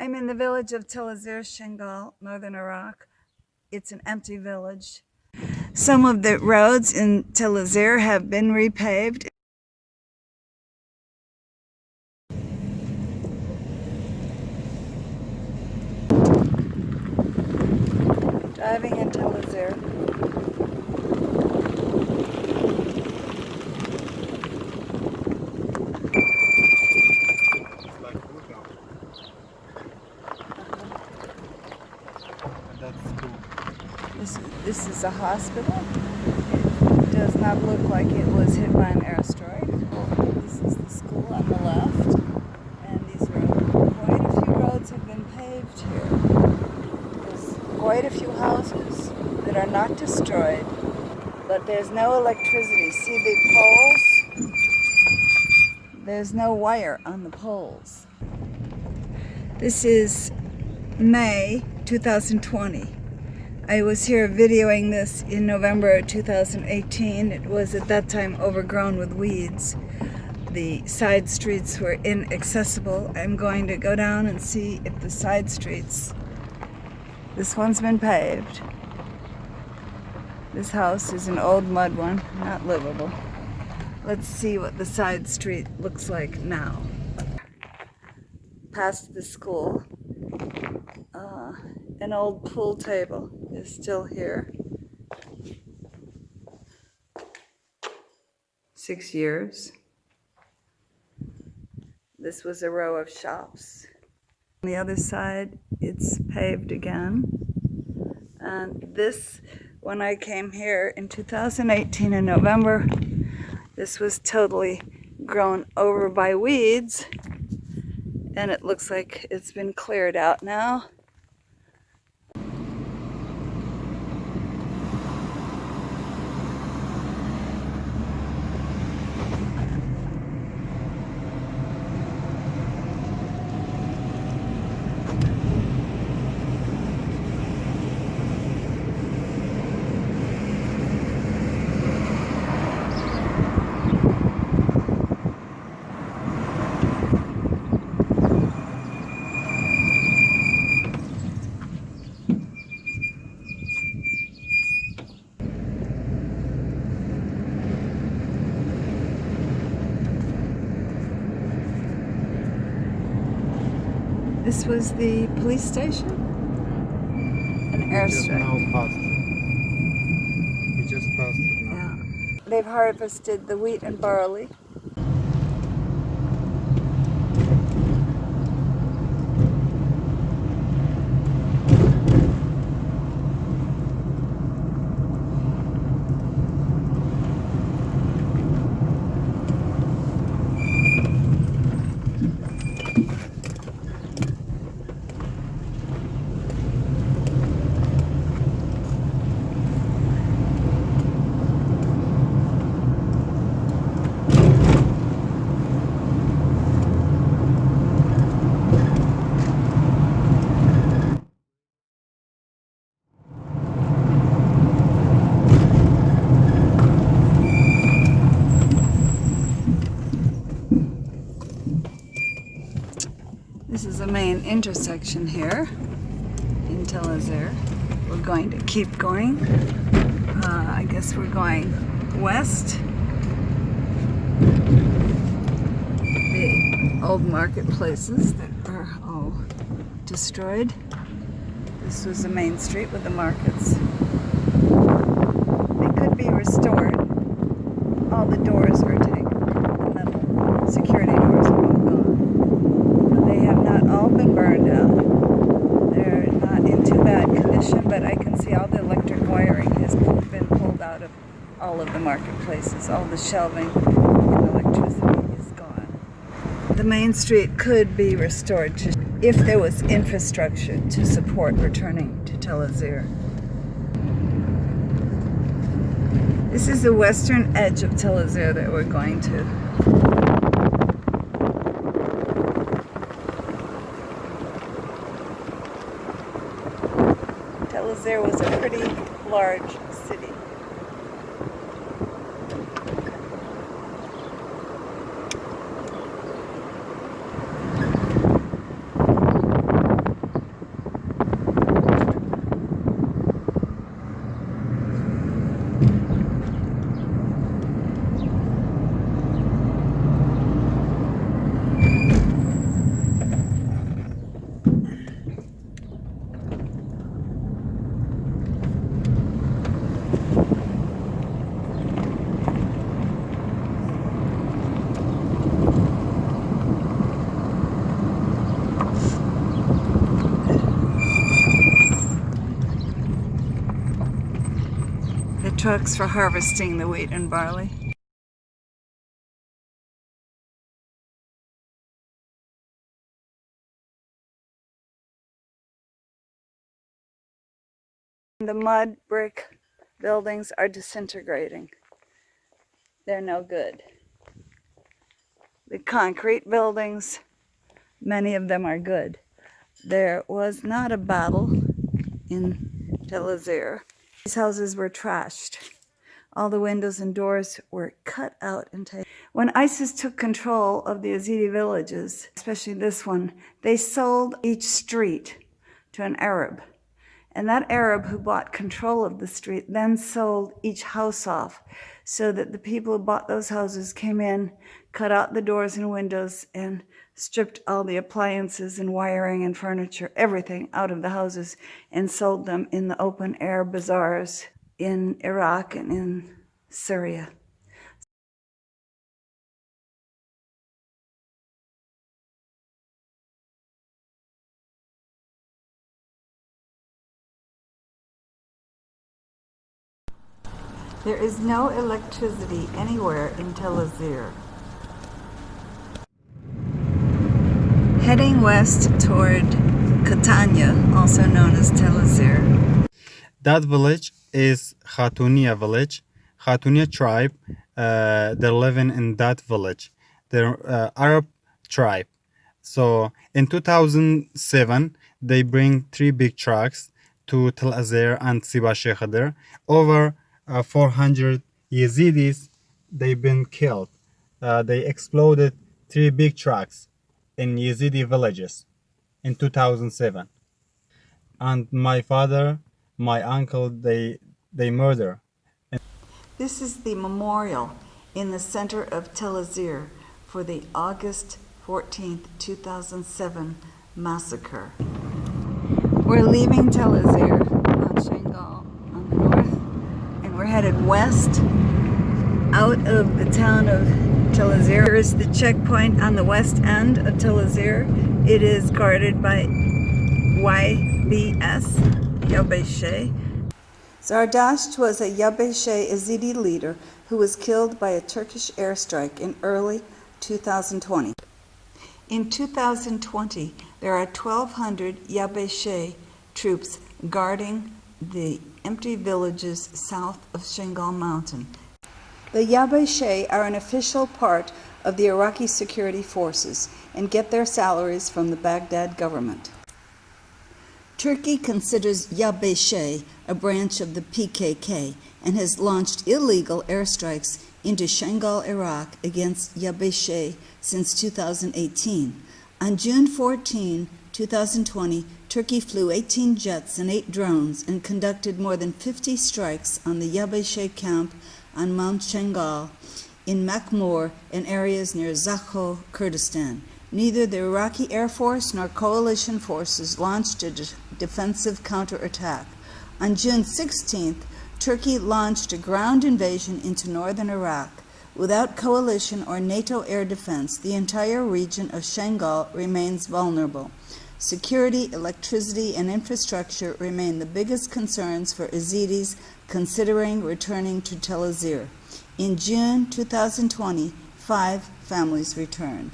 I'm in the village of Tal Ezeer, Shingal, northern Iraq. It's an empty village. Some of the roads in Tal Ezeer have been repaved. Driving in Tal Ezeer. This is a hospital. It does not look like it was hit by an asteroid. This is the school on the left. And these roads, quite a few roads have been paved here. There's quite a few houses that are not destroyed, but there's no electricity. See the poles? There's no wire on the poles. This is May 2020. I was here videoing this in November 2018. It was at that time overgrown with weeds. The side streets were inaccessible. I'm going to go down and see if the side streets, this one's been paved. This house is an old mud one, not livable. Let's see what the side street looks like now. Past the school, an old pool table is still here. 6 years. This was a row of shops. On the other side, it's paved again. And this, when I came here in 2018 in November, this was totally grown over by weeds. And it looks like it's been cleared out now. This was the police station? An airstrip. We just passed it now. Yeah. They've harvested the wheat and barley. This is the main intersection here in Tal Ezeer. We're going to keep going. I guess we're going west. The old marketplaces that are all destroyed. This was the main street with the markets. They could be restored. All the doors are taken. The metal security doors are all gone. They have not all been burned out. They're not in too bad condition, but I can see all the electric wiring has been pulled out of all of the marketplaces. All the shelving and electricity is gone. The main street could be restored if there was infrastructure to support returning to Tal Ezeer. This is the western edge of Tal Ezeer that we're going to. Tal Ezeer was a pretty large city. trucks for harvesting the wheat and barley. The mud brick buildings are disintegrating. They're no good. The concrete buildings, many of them are good. There was not a battle in Tal Ezeer. These houses were trashed. All the windows and doors were cut out and taken. When ISIS took control of the Ezidi villages, especially this one, they sold each street to an Arab. And that Arab who bought control of the street then sold each house off so that the people who bought those houses came in, cut out the doors and windows, and stripped all the appliances and wiring and furniture, everything out of the houses, and sold them in the open air bazaars in Iraq and in Syria. There is no electricity anywhere in Tal Ezeer. Heading west toward Catania, also known as Tal Ezeer. That village is Khatuniya village. Khatuniya tribe, they're living in that village. They're Arab tribe. So in 2007, they bring 3 big trucks to Tal Ezeer and Siba Sheikh there. Over 400 Yazidis, they've been killed. They exploded 3 big trucks in Yazidi villages in 2007. And my father, my uncle, they murder. This is the memorial in the center of Tal Ezeer for the August 14th, 2007 massacre. We're leaving Tal Ezeer on Shingal on the north, and we're headed west out of the town of Tal Ezeer. Here is the checkpoint on the west end of Tal Ezeer. It is guarded by YBS, Yabesheh. Zardasht was a Yabesheh Ezidi leader who was killed by a Turkish airstrike in early 2020. In 2020, there are 1,200 Yabesheh troops guarding the empty villages south of Shingal Mountain. The Yabesheh are an official part of the Iraqi security forces and get their salaries from the Baghdad government. Turkey considers Yabesheh a branch of the PKK and has launched illegal airstrikes into Shingal, Iraq against Yabesheh since 2018. On June 14, 2020, Turkey flew 18 jets and 8 drones and conducted more than 50 strikes on the Yabesheh camp on Mount Shingal, in Makmur, and areas near Zakho, Kurdistan. Neither the Iraqi Air Force nor coalition forces launched a defensive counterattack. On June 16th, Turkey launched a ground invasion into northern Iraq. Without coalition or NATO air defense, the entire region of Shingal remains vulnerable. Security, electricity, and infrastructure remain the biggest concerns for Ezidis considering returning to Tal Ezeer. In June 2020, 5 families returned.